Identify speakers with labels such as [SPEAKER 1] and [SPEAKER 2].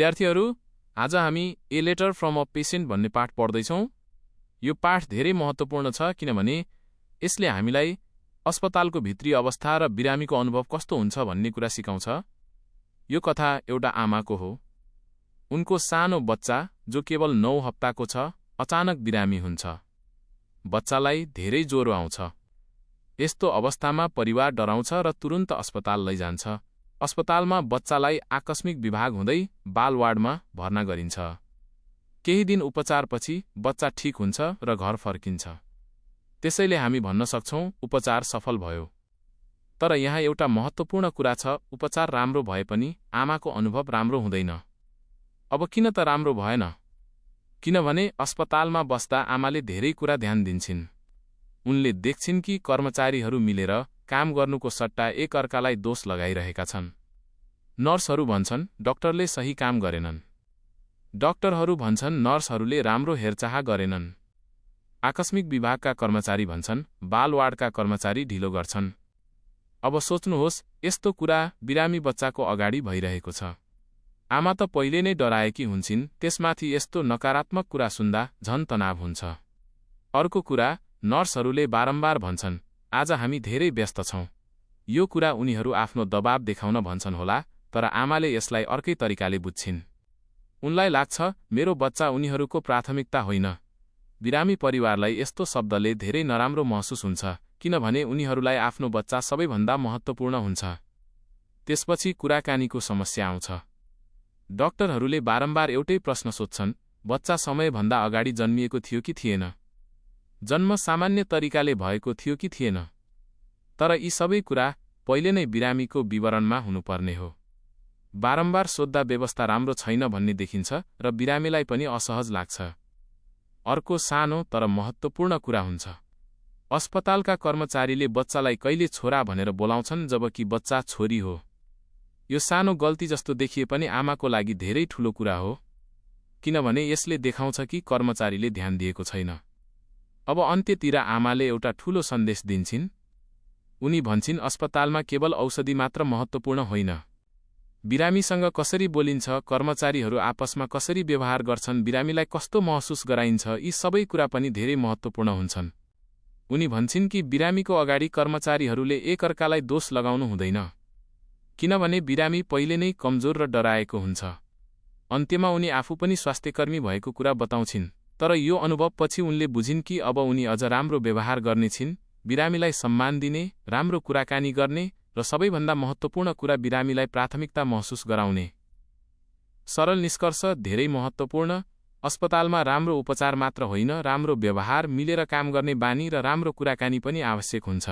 [SPEAKER 1] विद्यार्थीहरू, आज हामी a letter from a patient भन्ने पाठ पढ्दैछौँ। यो पाठ धेरै महत्त्वपूर्ण छ किनभने यसले हामीलाई अस्पतालको भित्री अवस्था र बिरामीको अनुभव कस्तो हुन्छ भन्ने कुरा सिकाउँछ। यो कथा एउटा आमाको हो। उनको सानो बच्चा जो केवल 9 हप्ताको छ अचानक बिरामी हुन्छ। बच्चालाई धेरै ज्वरो आउँछ। यस्तो अवस्थामा परिवार डराउँछ र तुरुन्त अस्पताल लैजान्छ। अस्पतालमा बच्चालाई आकस्मिक विभाग हुँदै बाल वार्डमा भर्ना गरिन्छ। केही दिन उपचारपछि बच्चा ठिक हुन्छ र घर फर्किन्छ। त्यसैले हामी भन्न सक्छौँ उपचार सफल भयो। तर यहाँ एउटा महत्त्वपूर्ण कुरा छ, उपचार राम्रो भए पनि आमाको अनुभव राम्रो हुँदैन। अब किन त राम्रो भएन? किनभने अस्पतालमा बस्दा आमाले धेरै कुरा ध्यान दिन्छिन्। उनले देख्छिन् कि कर्मचारीहरू मिलेर काम गर्नुको सट्टा एकअर्कालाई दोष लगाइरहेका छन्। नर्सहरू भन्छन् डाक्टरले सही काम गरेनन्। डाक्टरहरू भन्छन् नर्सहरूले राम्रो हेरचाह गरेनन्। आकस्मिक विभागका कर्मचारी भन्छन् बाल वार्डका कर्मचारी ढिलो गर्छन्। अब सोच्नुहोस्, यस्तो कुरा बिरामी बच्चाको अगाडि भइरहेको छ। आमा त पहिले नै डराएकी हुन्छन्, त्यसमाथि यस्तो नकारात्मक कुरा सुन्दा झन तनाव हुन्छ। अर्को कुरा, नर्सहरूले बारम्बार भन्छन् आज हामी धेरै व्यस्त छौँ। यो कुरा उनीहरू आफ्नो दबाब देखाउन भन्छन् होला, तर आमाले यसलाई अर्कै तरिकाले बुझ्छिन्। उनलाई लाग्छ मेरो बच्चा उनीहरूको प्राथमिकता होइन। बिरामी परिवारलाई यस्तो शब्दले धेरै नराम्रो महसुस हुन्छ किनभने उनीहरूलाई आफ्नो बच्चा सबैभन्दा महत्त्वपूर्ण हुन्छ। त्यसपछि कुराकानीको समस्या आउँछ। डाक्टरहरूले बारम्बार एउटै प्रश्न सोध्छन्, बच्चा समयभन्दा अगाडि जन्मिएको थियो कि थिएन? जन्म सामान्य तरिकाले भएको थियो कि थिएन? तर यी सबै कुरा पहिले नै बिरामीको विवरणमा हुनुपर्ने हो। बारम्बार सोद्धा व्यवस्था राम्रो छैन भन्ने देखिन्छ र बिरामीलाई पनि असहज लाग्छ। अर्को सानो तर महत्त्वपूर्ण कुरा हुन्छ। अस्पतालका कर्मचारीले बच्चालाई कहिले छोरा भनेर बोलाउँछन् जबकि बच्चा छोरी हो। यो सानो गल्ती जस्तो देखिए पनि आमाको लागि धेरै ठूलो कुरा हो, किनभने यसले देखाउँछ कि कर्मचारीले ध्यान दिएको छैन। अब अन्त्यतिर आमाले एउटा ठूलो सन्देश दिन्छिन्। उनी भन्छिन् अस्पतालमा केवल औषधि मात्र महत्त्वपूर्ण होइन। बिरामीसँग कसरी बोलिन्छ, कर्मचारीहरू आपसमा कसरी व्यवहार गर्छन्, बिरामीलाई कस्तो महसुस गराइन्छ, यी सबै कुरा पनि धेरै महत्त्वपूर्ण हुन्छन्। उनी भन्छिन् कि बिरामीको अगाडि कर्मचारीहरूले एकअर्कालाई दोष लगाउनु हुँदैन, किनभने बिरामी पहिले नै कमजोर र डराएको हुन्छ। अन्त्यमा उनी आफू पनि स्वास्थ्यकर्मी भएको कुरा बताउँछिन्, तर यो अनुभवपछि उनले बुझिन् कि अब उनी अझ राम्रो व्यवहार गर्नेछिन्, बिरामीलाई सम्मान दिने, राम्रो कुराकानी गर्ने र सबैभन्दा महत्त्वपूर्ण कुरा बिरामीलाई प्राथमिकता महसुस गराउने। सरल निष्कर्ष धेरै महत्त्वपूर्ण। अस्पतालमा राम्रो उपचार मात्र होइन, राम्रो व्यवहार, मिलेर काम गर्ने बानी र राम्रो कुराकानी पनि आवश्यक हुन्छ।